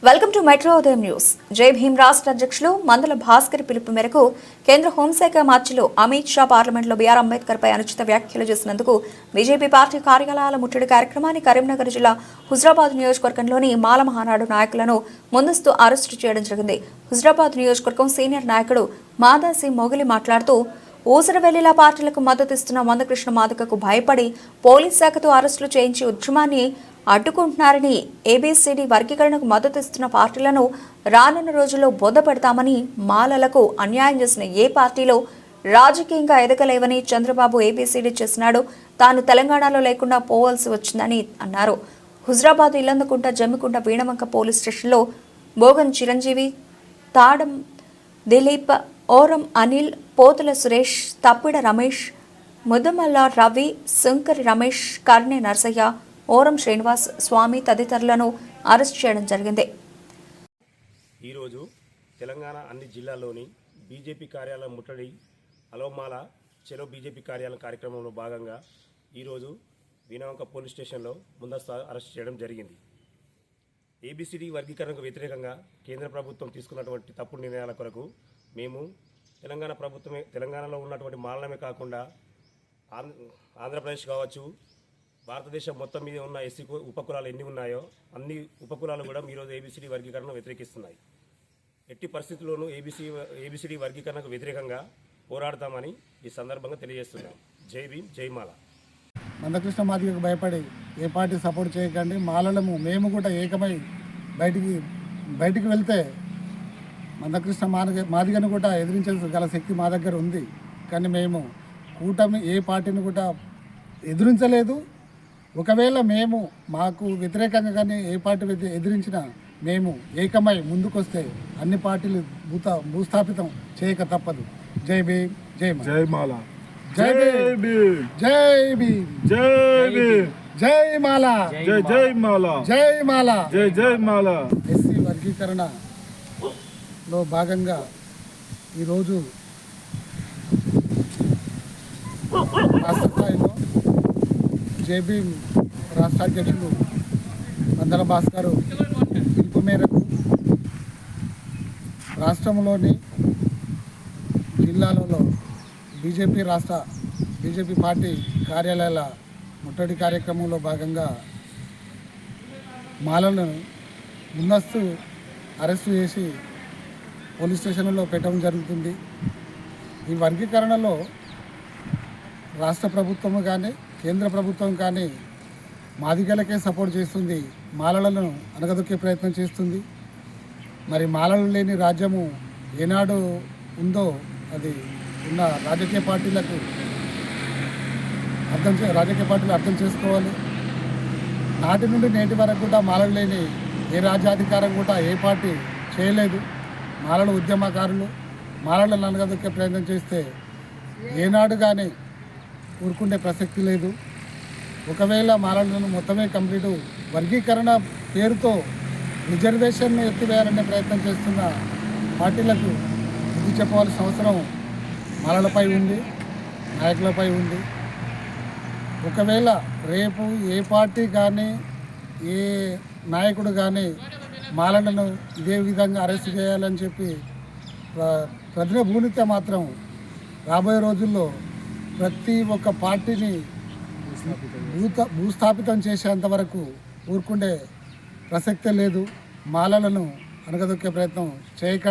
Welcome to metro ఉదయం news. జై భీమ్ రాష్ట్ర అధ్యక్షులు మందల భాస్కర్ పిలుపు మేరకు కేంద్ర హోంశాఖ మార్చిలో అమిత్ షా పార్లమెంట్లో బీఆర్ అంబేద్కర్ పై అనుచిత వ్యాఖ్యలు చేసినందుకు బీజేపీ పార్టీ కార్యాలయాల ముట్టడి కార్యక్రమాన్ని కరీంనగర్ జిల్లా హుజరాబాద్ నియోజకవర్గంలోని మాల మహానాడు నాయకులను ముందస్తు అరెస్టు చేయడం జరిగింది. హుజరాబాద్ నియోజకవర్గం సీనియర్ నాయకుడు మాదాసి మొగిలి మాట్లాడుతూ ఊసరవెల్లిలా పార్టీలకు మద్దతిస్తున్న మందకృష్ణ మాదికకు భయపడి పోలీస్ శాఖతో అరెస్టులు చేయించి ఉద్యమాన్ని అడ్డుకుంటున్నారని, ఏబీసీడీ వర్గీకరణకు మద్దతిస్తున్న పార్టీలను రానున్న రోజుల్లో బోధపెడతామని, మాలలకు అన్యాయం చేసిన ఏ పార్టీలో రాజకీయంగా ఎదగలేవని చంద్రబాబు ఏబీసీడీ చేసినాడు, తాను తెలంగాణలో లేకుండా పోవాల్సి వచ్చిందని అన్నారు. హుజరాబాద్ ఇల్లందుకుంట జమ్మికుంట వీణవంక పోలీస్ స్టేషన్లో బోగన్ చిరంజీవి, తాడం దిలీప్, ఓరం అనిల్, పోతుల సురేష్, తప్పిడ రమేష్, ముదమల్ల రవి, శంకరి రమేష్, కర్ణె నర్సయ్య, ఓరం శ్రీనివాస్ స్వామి తదితరులను అరెస్ట్ చేయడం జరిగింది. ఈరోజు తెలంగాణ అన్ని జిల్లాల్లోని బీజేపీ కార్యాలయం ముట్టడి అలోమాల చెలో బీజేపీ కార్యాలయం కార్యక్రమంలో భాగంగా ఈరోజు వీణవంక పోలీస్ స్టేషన్లో ముందస్తు అరెస్ట్ చేయడం జరిగింది. ఏబీసీడీ వర్గీకరణకు వ్యతిరేకంగా కేంద్ర ప్రభుత్వం తీసుకున్నటువంటి తప్పుడు నిర్ణయాల కొరకు మేము తెలంగాణలో ఉన్నటువంటి మాలనమే కాకుండా ఆంధ్రప్రదేశ్ కావచ్చు, భారతదేశం మొత్తం మీద ఉన్న ఎస్సీ ఉపకులాలు ఎన్ని ఉన్నాయో అన్ని ఉపకులాలు కూడా ఈరోజు ఏబీసీడీ వర్గీకరణను వ్యతిరేకిస్తున్నాయి. ఎట్టి పరిస్థితుల్లోనూ ఏబీసీడీ వర్గీకరణకు వ్యతిరేకంగా పోరాడతామని ఈ సందర్భంగా తెలియజేస్తున్నాం. జై భీమ్, జై మాల. మందకృష్ణ మాదిగకు భయపడి ఏ పార్టీ సపోర్ట్ చేయకండి. మాలలము మేము కూడా ఏకమై బయటికి వెళ్తే మందకృష్ణ మాదిగను కూడా ఎదిరించే గల శక్తి మా దగ్గర ఉంది. కానీ మేము కూటమి ఏ పార్టీని కూడా ఎదిరించలేదు. ఒకవేళ మేము మాకు వ్యతిరేకంగా కానీ ఏ పార్టీ ఎదిరించినా మేము ఏకమై ముందుకొస్తే అన్ని పార్టీలు భూస్థాపితం చేయక తప్పదు. జై భీమ్, జై మాల. జై భీమ్, జై భీమ్, జై భీమ్, జై మాల, జై మాల, జై మాల, జై మాల. ఎస్సీ వర్గీకరణలో భాగంగా ఈరోజు రాష్ట్ర స్థాయిలో జై భీమ్ రాష్ట్ర అధ్యక్షులు మందల భాస్కర్ పిలుపు మేరకు రాష్ట్రంలోని జిల్లాలలో బీజేపీ పార్టీ కార్యాలయాల ముట్టడి కార్యక్రమంలో భాగంగా మాలను ముందస్తు అరెస్టు చేసి పోలీస్ స్టేషన్లో పెట్టడం జరుగుతుంది. ఈ వర్గీకరణలో రాష్ట్ర ప్రభుత్వము కానీ కేంద్ర ప్రభుత్వం కానీ మాదిగలకే సపోర్ట్ చేస్తుంది, మాలలను అనగదొక్కే ప్రయత్నం చేస్తుంది. మరి మాలలు లేని రాజ్యము ఏనాడు ఉందో అది ఉన్న రాజకీయ పార్టీలు అర్థం చేసుకోవాలి. నాటి నుండి నేటి వరకు కూడా మాలలు లేని ఏ రాజ్యాధికారం కూడా ఏ పార్టీ చేయలేదు. మాలల ఉద్యమకారులు మాలలను అనగదొక్కే ప్రయత్నం చేస్తే ఏనాడు కానీ ఊరుకుండే ప్రసక్తి లేదు. ఒకవేళ మాలలను మొత్తమే కంప్లీట్ వర్గీకరణ పేరుతో రిజర్వేషన్ను ఎత్తివేయాలనే ప్రయత్నం చేస్తున్న పార్టీలకు బుద్ధి చెప్పవలసిన అవసరం మాలలపై ఉంది, నాయకులపై ఉంది. ఒకవేళ రేపు ఏ పార్టీ కానీ ఏ నాయకుడు కానీ మాలలను ఇదే విధంగా అరెస్ట్ చేయాలని చెప్పి ప్రతిభూనితే మాత్రం రాబోయే రోజుల్లో ప్రతి ఒక్క పార్టీని భూస్థాపితం చేసేంత వరకు ఊరుకుండే ప్రసక్తే లేదు. మాలలను అనగదొక్కే ప్రయత్నం చేయక